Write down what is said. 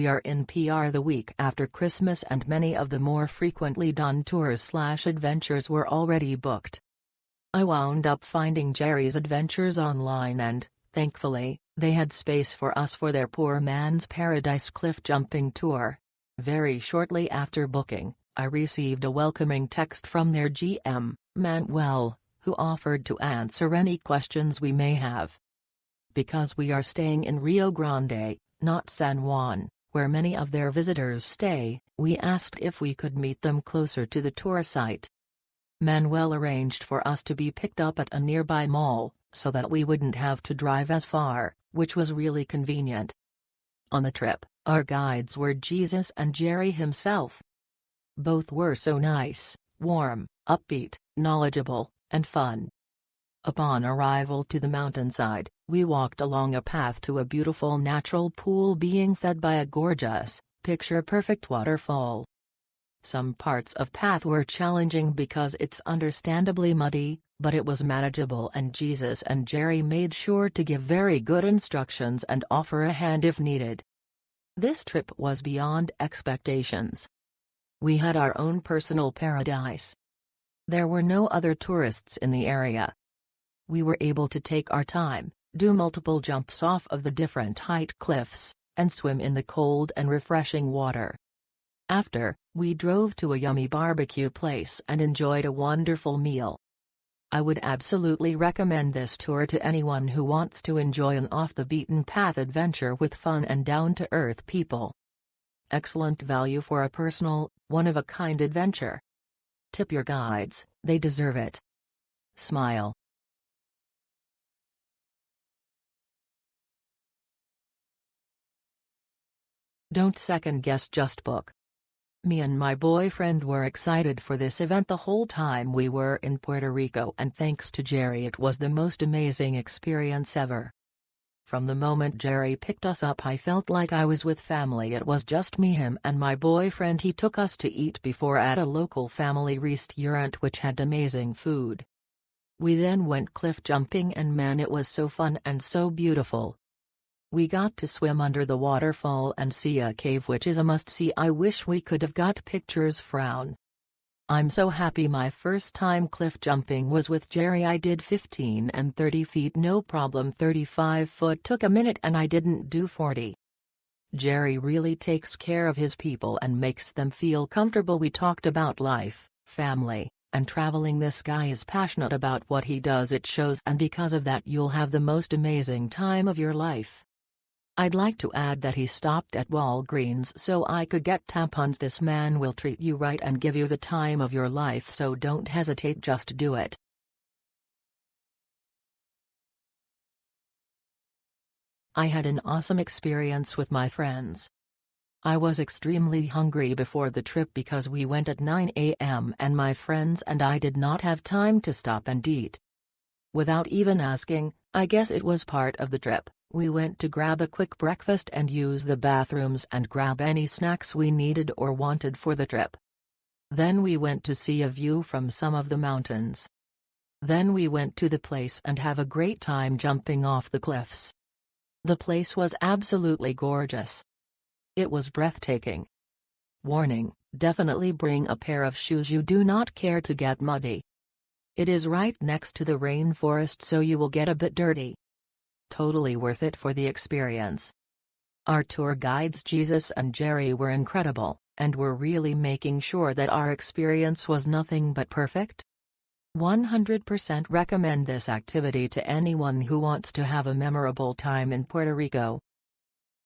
We are in PR the week after Christmas and many of the more frequently done tours/adventures were already booked. I wound up finding Jerry's Adventures online and, thankfully, they had space for us for their Poor Man's Paradise cliff jumping tour. Very shortly after booking, I received a welcoming text from their GM, Manuel, who offered to answer any questions we may have. Because we are staying in Rio Grande, not San Juan, where many of their visitors stay, we asked if we could meet them closer to the tour site. Manuel arranged for us to be picked up at a nearby mall, so that we wouldn't have to drive as far, which was really convenient. On the trip, our guides were Jesus and Jerry himself. Both were so nice, warm, upbeat, knowledgeable, and fun. Upon arrival to the mountainside, we walked along a path to a beautiful natural pool being fed by a gorgeous, picture-perfect waterfall. Some parts of path were challenging because it's understandably muddy, but it was manageable and Jesus and Jerry made sure to give very good instructions and offer a hand if needed. This trip was beyond expectations. We had our own personal paradise. There were no other tourists in the area. We were able to take our time, do multiple jumps off of the different height cliffs, and swim in the cold and refreshing water. After, we drove to a yummy barbecue place and enjoyed a wonderful meal. I would absolutely recommend this tour to anyone who wants to enjoy an off-the-beaten-path adventure with fun and down-to-earth people. Excellent value for a personal, one-of-a-kind adventure. Tip your guides, they deserve it. Smile. Don't second-guess, just book. Me and my boyfriend were excited for this event the whole time we were in Puerto Rico, and thanks to Jerry it was the most amazing experience ever. From the moment Jerry picked us up I felt like I was with family. It was just me, him and my boyfriend. He took us to eat before at a local family restaurant which had amazing food. We then went cliff jumping and man, it was so fun and so beautiful. We got to swim under the waterfall and see a cave which is a must-see. I wish we could have got pictures. Frown. I'm so happy my first time cliff jumping was with Jerry. I did 15 and 30 feet no problem. 35 foot took a minute and I didn't do 40. Jerry really takes care of his people and makes them feel comfortable. We talked about life, family, and traveling. This guy is passionate about what he does. It shows, and because of that you'll have the most amazing time of your life. I'd like to add that he stopped at Walgreens so I could get tampons. This man will treat you right and give you the time of your life, so don't hesitate, just do it. I had an awesome experience with my friends. I was extremely hungry before the trip because we went at 9 a.m. and my friends and I did not have time to stop and eat. Without even asking, I guess it was part of the trip, we went to grab a quick breakfast and use the bathrooms and grab any snacks we needed or wanted for the trip. Then we went to see a view from some of the mountains. Then we went to the place and have a great time jumping off the cliffs. The place was absolutely gorgeous. It was breathtaking. Warning, definitely bring a pair of shoes. You do not care to get muddy. It is right next to the rainforest, so you will get a bit dirty. Totally worth it for the experience. Our tour guides Jesus and Jerry were incredible, and were really making sure that our experience was nothing but perfect. 100% recommend this activity to anyone who wants to have a memorable time in Puerto Rico.